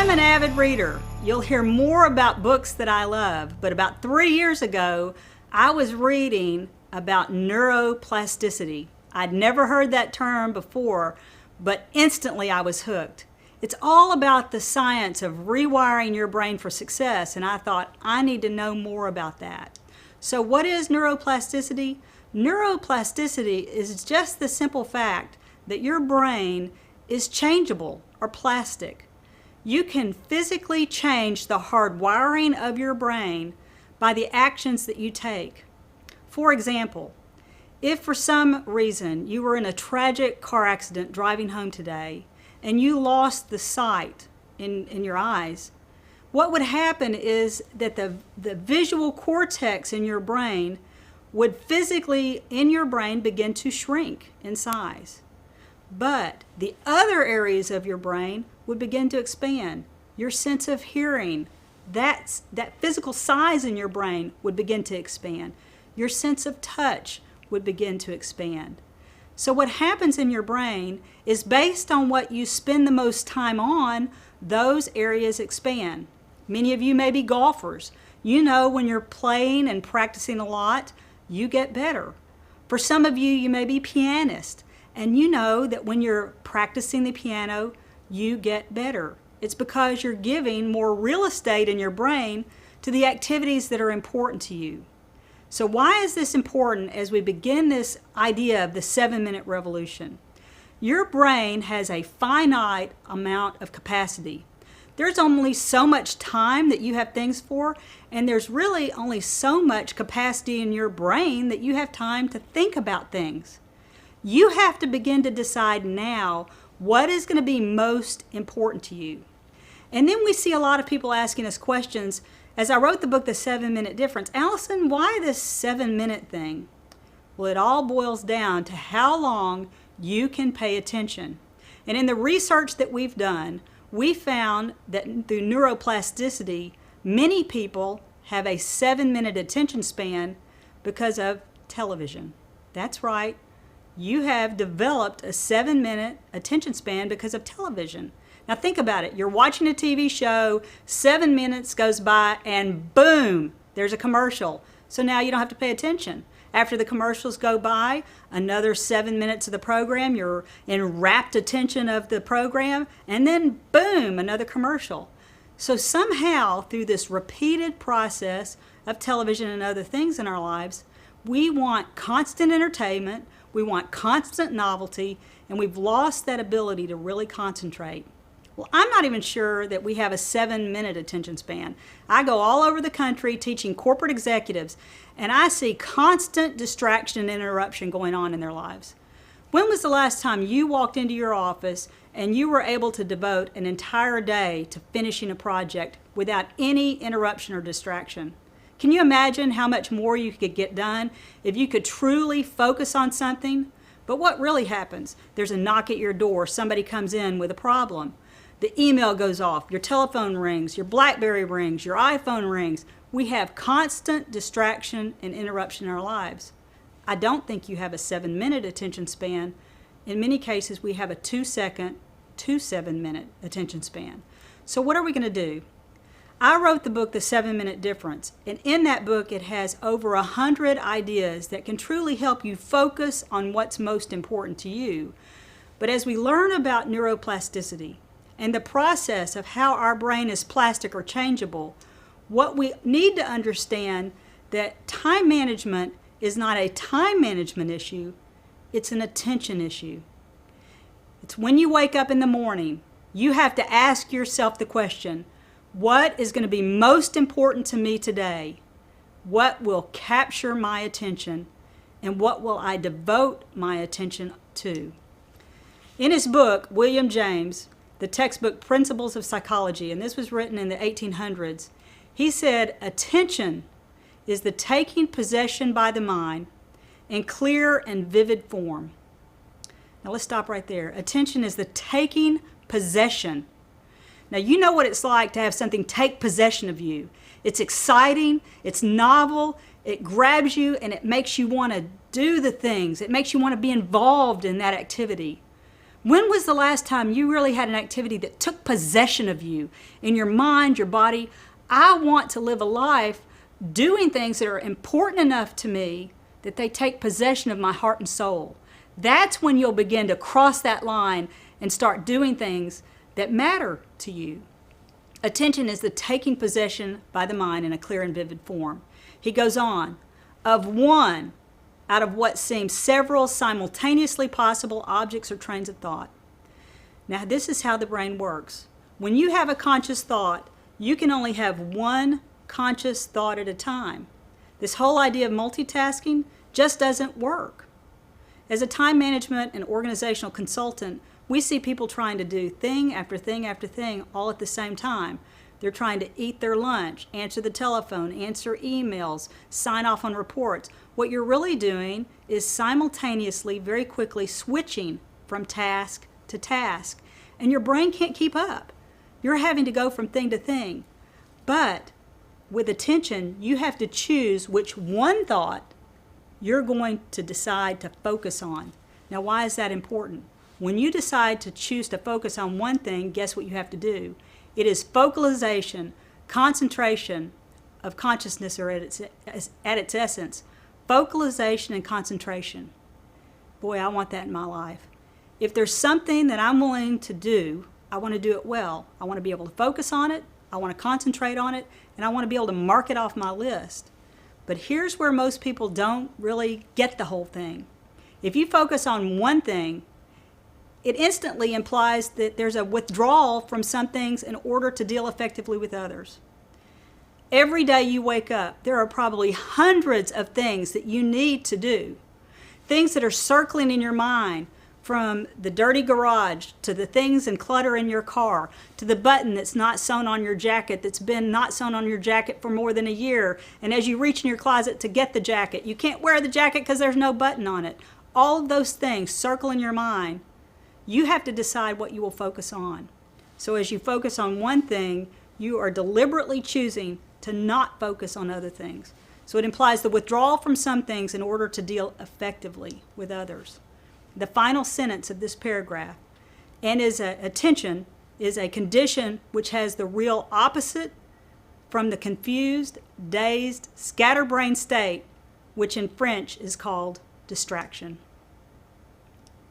I'm an avid reader. You'll hear more about books that I love, but about 3 years ago, I was reading about neuroplasticity. I'd never heard that term before, but instantly I was hooked. It's all about the science of rewiring your brain for success, and I thought I need to know more about that. So what is neuroplasticity? Neuroplasticity is just the simple fact that your brain is changeable or plastic. You can physically change the hard wiring of your brain by the actions that you take. For example, if for some reason you were in a tragic car accident driving home today and you lost the sight in your eyes, what would happen is that the visual cortex in your brain would physically in your brain begin to shrink in size. But the other areas of your brain would begin to expand. Your sense of hearing, that physical size in your brain would begin to expand. Your sense of touch would begin to expand. So what happens in your brain is based on what you spend the most time on, those areas expand. Many of you may be golfers. You know when you're playing and practicing a lot, you get better. For some of you, you may be pianists, and you know that when you're practicing the piano, you get better. It's because you're giving more real estate in your brain to the activities that are important to you. So why is this important as we begin this idea of the 7-minute revolution? Your brain has a finite amount of capacity. There's only so much time that you have things for, and there's really only so much capacity in your brain that you have time to think about things. You have to begin to decide now what is going to be most important to you. And then we see a lot of people asking us questions. As I wrote the book, The 7-Minute Difference, Allyson, why this 7-minute thing? Well, it all boils down to how long you can pay attention. And in the research that we've done, we found that through neuroplasticity, many people have a 7-minute attention span because of television. That's right. You have developed a 7-minute attention span because of television. Now think about it. You're watching a TV show, 7 minutes goes by, and boom, there's a commercial. So now you don't have to pay attention. After the commercials go by, another 7 minutes of the program, you're in rapt attention of the program, and then boom, another commercial. So somehow, through this repeated process of television and other things in our lives, we want constant entertainment, we want constant novelty, and we've lost that ability to really concentrate. Well, I'm not even sure that we have a 7-minute attention span. I go all over the country teaching corporate executives, and I see constant distraction and interruption going on in their lives. When was the last time you walked into your office and you were able to devote an entire day to finishing a project without any interruption or distraction? Can you imagine how much more you could get done if you could truly focus on something? But what really happens? There's a knock at your door, somebody comes in with a problem. The email goes off, your telephone rings, your BlackBerry rings, your iPhone rings. We have constant distraction and interruption in our lives. I don't think you have a 7-minute attention span. In many cases, we have a 2-second to 7-minute attention span. So what are we going to do? I wrote the book, The 7-Minute Difference, and in that book it has over 100 ideas that can truly help you focus on what's most important to you. But as we learn about neuroplasticity and the process of how our brain is plastic or changeable, what we need to understand that time management is not a time management issue, it's an attention issue. It's when you wake up in the morning, you have to ask yourself the question, what is going to be most important to me today? What will capture my attention? And what will I devote my attention to? In his book, William James, the textbook Principles of Psychology, and this was written in the 1800s, he said, attention is the taking possession by the mind in clear and vivid form. Now let's stop right there. Attention is the taking possession. Now you know what it's like to have something take possession of you. It's exciting, it's novel, it grabs you, and it makes you want to do the things. It makes you want to be involved in that activity. When was the last time you really had an activity that took possession of you in your mind, your body? I want to live a life doing things that are important enough to me that they take possession of my heart and soul. That's when you'll begin to cross that line and start doing things that matter to you. Attention is the taking possession by the mind in a clear and vivid form. He goes on, of one out of what seems several simultaneously possible objects or trains of thought. Now, this is how the brain works. When you have a conscious thought, you can only have one conscious thought at a time. This whole idea of multitasking just doesn't work. As a time management and organizational consultant, we see people trying to do thing after thing after thing all at the same time. They're trying to eat their lunch, answer the telephone, answer emails, sign off on reports. What you're really doing is simultaneously, very quickly switching from task to task. And your brain can't keep up. You're having to go from thing to thing. But with attention, you have to choose which one thought you're going to decide to focus on. Now, why is that important? When you decide to choose to focus on one thing, guess what you have to do? It is focalization, concentration of consciousness, or at its essence. Focalization and concentration. Boy, I want that in my life. If there's something that I'm willing to do, I want to do it well. I want to be able to focus on it, I want to concentrate on it, and I want to be able to mark it off my list. But here's where most people don't really get the whole thing. If you focus on one thing, it instantly implies that there's a withdrawal from some things in order to deal effectively with others. Every day you wake up, there are probably hundreds of things that you need to do. Things that are circling in your mind, from the dirty garage to the things and clutter in your car, to the button that's not sewn on your jacket, that's been not sewn on your jacket for more than a year. And as you reach in your closet to get the jacket, you can't wear the jacket because there's no button on it. All of those things circle in your mind. You have to decide what you will focus on. So as you focus on one thing, you are deliberately choosing to not focus on other things. So it implies the withdrawal from some things in order to deal effectively with others. The final sentence of this paragraph, and attention is a condition which has the real opposite from the confused, dazed, scatterbrained state, which in French is called distraction.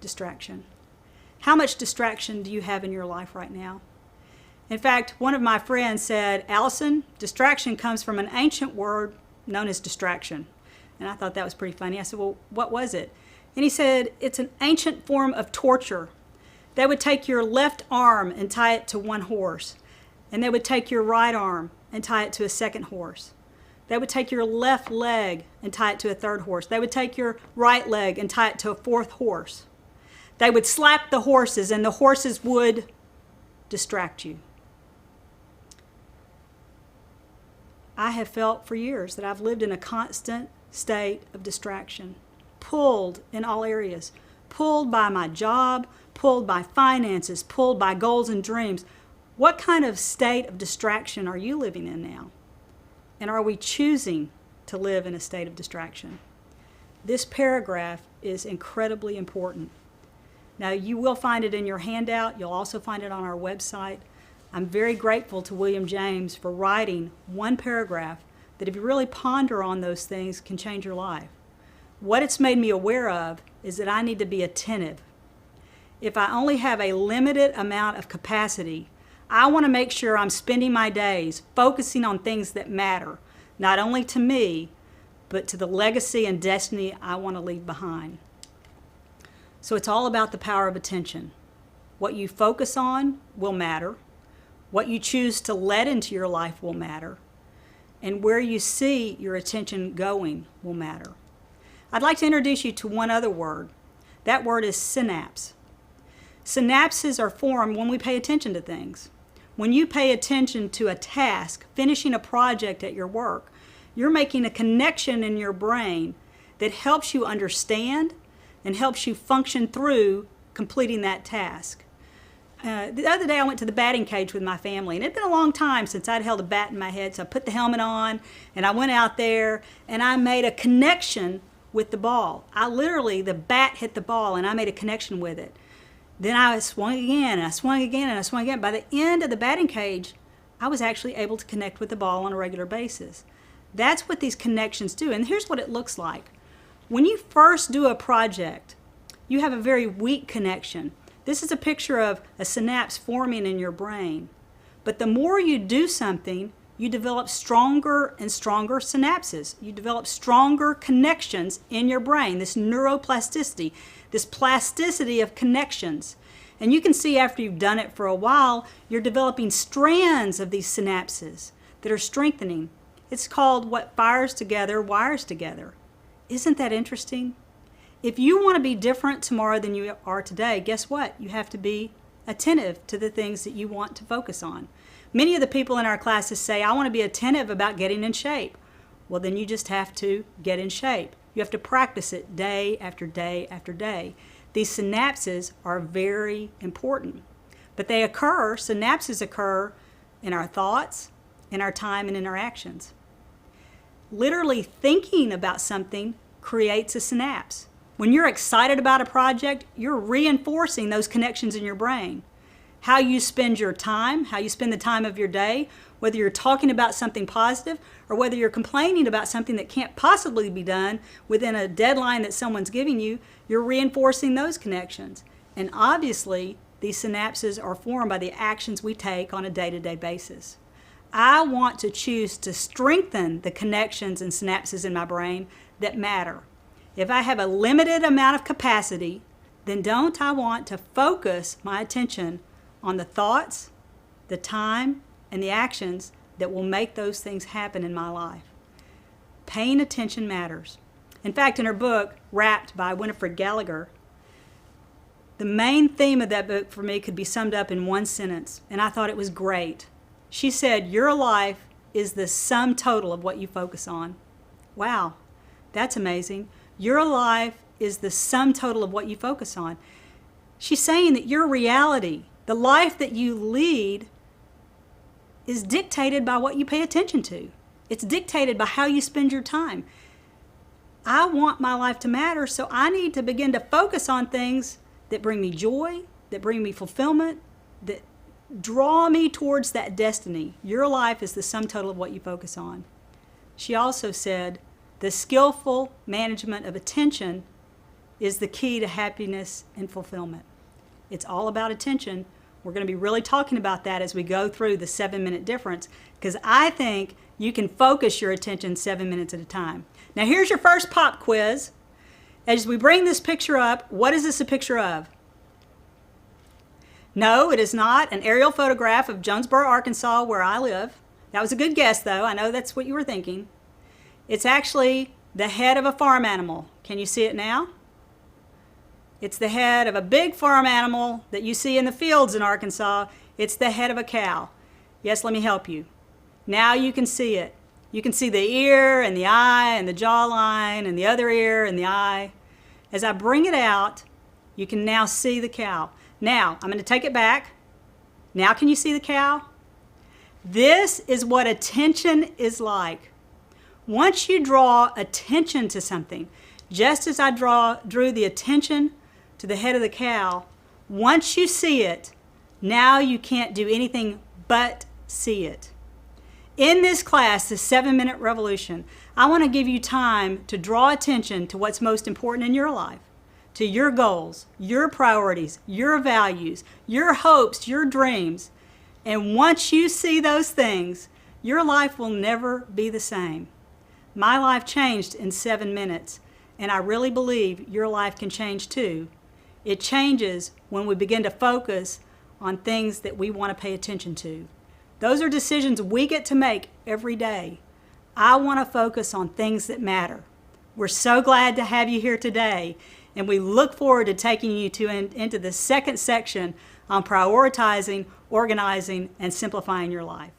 Distraction. How much distraction do you have in your life right now? In fact, one of my friends said, Allyson, distraction comes from an ancient word known as distraction. And I thought that was pretty funny. I said, well, what was it? And he said, it's an ancient form of torture. They would take your left arm and tie it to one horse. And they would take your right arm and tie it to a second horse. They would take your left leg and tie it to a third horse. They would take your right leg and tie it to a fourth horse. They would slap the horses, and the horses would distract you. I have felt for years that I've lived in a constant state of distraction, pulled in all areas, pulled by my job, pulled by finances, pulled by goals and dreams. What kind of state of distraction are you living in now? And are we choosing to live in a state of distraction? This paragraph is incredibly important. Now, you will find it in your handout. You'll also find it on our website. I'm very grateful to William James for writing one paragraph that, if you really ponder on those things, can change your life. What it's made me aware of is that I need to be attentive. If I only have a limited amount of capacity, I want to make sure I'm spending my days focusing on things that matter, not only to me, but to the legacy and destiny I want to leave behind. So it's all about the power of attention. What you focus on will matter. What you choose to let into your life will matter. And where you see your attention going will matter. I'd like to introduce you to one other word. That word is synapse. Synapses are formed when we pay attention to things. When you pay attention to a task, finishing a project at your work, you're making a connection in your brain that helps you understand and helps you function through completing that task. The other day I went to the batting cage with my family, and it had been a long time since I'd held a bat in my head, so I put the helmet on and I went out there and I made a connection with the ball. The bat hit the ball and I made a connection with it. Then I swung again, and I swung again, and I swung again. By the end of the batting cage, I was actually able to connect with the ball on a regular basis. That's what these connections do, and here's what it looks like. When you first do a project, you have a very weak connection. This is a picture of a synapse forming in your brain. But the more you do something, you develop stronger and stronger synapses. You develop stronger connections in your brain, this neuroplasticity, this plasticity of connections. And you can see after you've done it for a while, you're developing strands of these synapses that are strengthening. It's called what fires together, wires together. Isn't that interesting? If you want to be different tomorrow than you are today, guess what? You have to be attentive to the things that you want to focus on. Many of the people in our classes say, I want to be attentive about getting in shape. Well, then you just have to get in shape. You have to practice it day after day after day. These synapses are very important. But synapses occur in our thoughts, in our time, and in our actions. Literally thinking about something creates a synapse. When you're excited about a project, you're reinforcing those connections in your brain. How you spend your time, how you spend the time of your day, whether you're talking about something positive or whether you're complaining about something that can't possibly be done within a deadline that someone's giving you, you're reinforcing those connections. And obviously, these synapses are formed by the actions we take on a day-to-day basis. I want to choose to strengthen the connections and synapses in my brain that matter. If I have a limited amount of capacity, then don't I want to focus my attention on the thoughts, the time, and the actions that will make those things happen in my life. Paying attention matters. In fact, in her book, Wrapped by Winifred Gallagher, the main theme of that book for me could be summed up in one sentence, and I thought it was great. She said, your life is the sum total of what you focus on. Wow, that's amazing. Your life is the sum total of what you focus on. She's saying that your reality, the life that you lead, is dictated by what you pay attention to. It's dictated by how you spend your time. I want my life to matter, so I need to begin to focus on things that bring me joy, that bring me fulfillment, that draw me towards that destiny. Your life is the sum total of what you focus on. She also said, the skillful management of attention is the key to happiness and fulfillment. It's all about attention. We're going to be really talking about that as we go through the 7-minute difference, because I think you can focus your attention 7 minutes at a time. Now here's your first pop quiz. As we bring this picture up, what is this a picture of? No, it is not an aerial photograph of Jonesboro, Arkansas, where I live. That was a good guess, though. I know that's what you were thinking. It's actually the head of a farm animal. Can you see it now? It's the head of a big farm animal that you see in the fields in Arkansas. It's the head of a cow. Yes, let me help you. Now you can see it. You can see the ear and the eye and the jawline and the other ear and the eye. As I bring it out, you can now see the cow. Now, I'm going to take it back. Now can you see the cow? This is what attention is like. Once you draw attention to something, just as I drew the attention to the head of the cow, once you see it, now you can't do anything but see it. In this class, the 7-minute revolution, I want to give you time to draw attention to what's most important in your life, to your goals, your priorities, your values, your hopes, your dreams. And once you see those things, your life will never be the same. My life changed in 7 minutes, and I really believe your life can change too. It changes when we begin to focus on things that we want to pay attention to. Those are decisions we get to make every day. I want to focus on things that matter. We're so glad to have you here today, and we look forward to taking you into the second section on prioritizing, organizing, and simplifying your life.